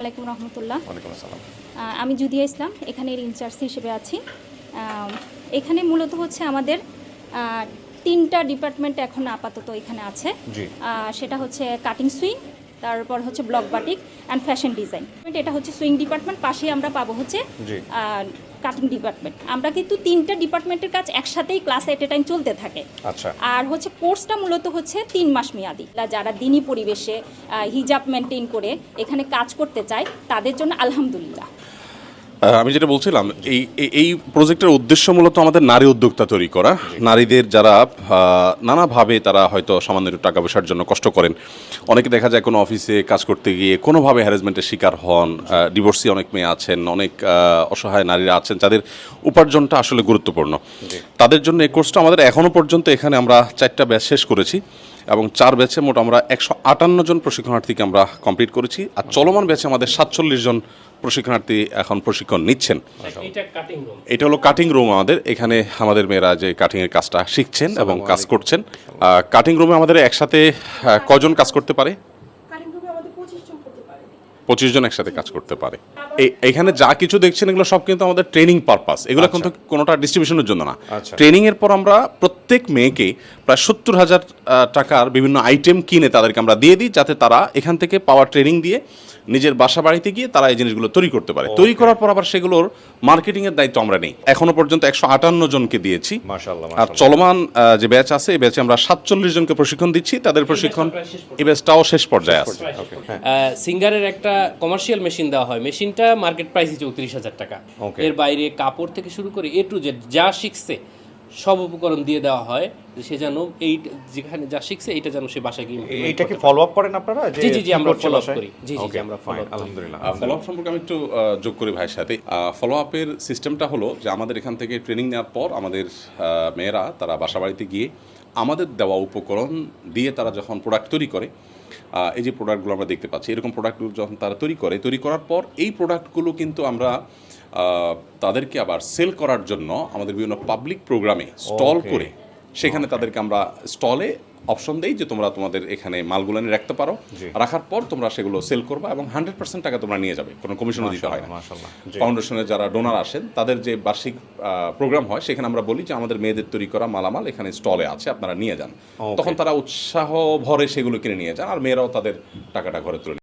আলাইকুম রহমতুল্লাহ। ওয়ালাইকুম আসসালাম। আমি জুদিয়া ইসলাম, এখানের ইনচার্জ হিসেবে আছি। এখানে মূলত হচ্ছে আমাদের তিনটা ডিপার্টমেন্ট এখন আপাতত এখানে আছে। সেটা হচ্ছে কাটিং সুইং, তারপর হচ্ছে block batik and fashion design. এটা হচ্ছে সুইং ডিপার্টমেন্ট, পাশেই আমরা পাবো হচ্ছে কাটিং ডিপার্টমেন্ট। আমরা কিন্তু তিনটা ডিপার্টমেন্টের কাজ একসাথেই ক্লাস এট এ টাইম চলতে থাকে। আচ্ছা। আর হচ্ছে কোর্সটা মূলত হচ্ছে 3 মাস মেয়াদি। যারা দিনী পরিবেশে হিজাব মেনটেন করে এখানে কাজ করতে চায় তাদের জন্য আলহামদুলিল্লাহ। আমি যেটা বলছিলাম, এই প্রজেক্টের উদ্দেশ্য মূলত আমাদের নারী উদ্যোক্তা তৈরি করা। নারীদের যারা নানাভাবে তারা হয়তো সামান্য একটু টাকা পয়সার জন্য কষ্ট করেন, অনেকে দেখা যায় কোনো অফিসে কাজ করতে গিয়ে কোনোভাবে হ্যারাসমেন্টের শিকার হন, ডিভোর্সি অনেক মেয়ে আছেন, অনেক অসহায় নারীরা আছেন যাদের উপার্জনটা আসলে গুরুত্বপূর্ণ। তাদের জন্য এই কোর্সটা আমাদের এখনও পর্যন্ত এখানে আমরা 4টা ব্যাচ শেষ করেছি এবং 4 ব্যাচে মোট আমরা 158 জন প্রশিক্ষণার্থীকে আমরা কমপ্লিট করেছি। আর চলমান ব্যাচে আমাদের 47 জন প্রশিক্ষণার্থী এখন প্রশিক্ষণ নিচ্ছেন। এটা হলো কাটিং রুম আমাদের। এখানে আমাদের মেয়েরা যে কাটিংয়ের কাজটা শিখছেন এবং কাজ করছেন। কাটিং রুমে আমাদের একসাথে কজন কাজ করতে পারে? 25 জন একসাথে কাজ করতে পারে। এখানে যা কিছু দেখছেন এগুলো সব কিন্তু আমাদের ট্রেনিং পারপাস, এগুলো কিন্তু কোনোটা ডিস্ট্রিবিউশনের জন্য না। ট্রেনিং এর পর আমরা প্রত্যেক মেয়েকে প্রায় 70,000 টাকার বিভিন্ন আইটেম কিনে তাদেরকে আমরা দিয়ে দিই, যাতে তারা এখান থেকে পাওয়ার ট্রেনিং দিয়ে নিজের বাসা বাড়িতে গিয়ে তারা এই জিনিসগুলো তৈরি করতে পারে। তৈরি করার পর আবার সেগুলোর মার্কেটিং এর দায়িত্ব আমরা নেই। এখনো পর্যন্ত 158 জনকে দিয়েছি। আর চলমান যে ব্যাচ আছে এই ব্যাচে আমরা 47 জনকে প্রশিক্ষণ দিচ্ছি। তাদের প্রশিক্ষণ এই ব্যাচটাও শেষ পর্যায়ে আছে। সিঙ্গারের একটা কমার্শিয়াল মেশিন দেওয়া হয়, মেশিনটা মার্কেট প্রাইস 34,000 টাকা। এর বাইরে কাপড় থেকে শুরু করে A to Z যা শিখছে সব উপকরণ দিয়ে দেওয়া হয়, সে যেন এই যেখানে যা শিখছে এটা যেন সে বাসায় গিয়ে এইটা কি ফলো আপ করেন আপনারা? জি আমরা ফলো আপ করি। জি আমরা ফলো আপ। আলহামদুলিল্লাহ। ফলো আপ সম্পর্কে আমি একটু যোগ করি ভাইয়ের সাথে। ফলো আপের সিস্টেমটা হলো যে আমাদের এখান থেকে ট্রেনিং নেওয়ার পর আমাদের মেয়েরা তারা বাসা বাড়িতে গিয়ে আমাদের দেওয়া উপকরণ দিয়ে তারা যখন প্রোডাক্ট তৈরি করে, এই যে প্রোডাক্টগুলো আমরা দেখতে পাচ্ছি, এরকম প্রোডাক্টগুলো যখন তারা তৈরি করার পর এই প্রোডাক্টগুলো কিন্তু আমরা তাদেরকে আবার সেল করার জন্য আমাদের বিভিন্ন পাবলিক প্রোগ্রামে স্টল করে সেখানে তাদেরকে আমরা স্টলে অপশন দেই যে তোমরা তোমাদের এখানে মালগুলো নিয়ে রাখতে পারো। রাখার পর তোমরা সেগুলো সেল করবা এবং 100% টাকা তোমরা নিয়ে যাবে, কোনো কমিশনও দিতে হয় না। ফাউন্ডেশনের যারা ডোনার আসেন তাদের যে বার্ষিক প্রোগ্রাম হয় সেখানে আমরা বলি যে আমাদের মেয়েদের তৈরি করা মালামাল এখানে স্টলে আছে, আপনারা নিয়ে যান। তখন তারা উৎসাহ ভরে সেগুলো কিনে নিয়ে যান আর মেয়েরাও তাদের টাকাটা ঘরে তুলে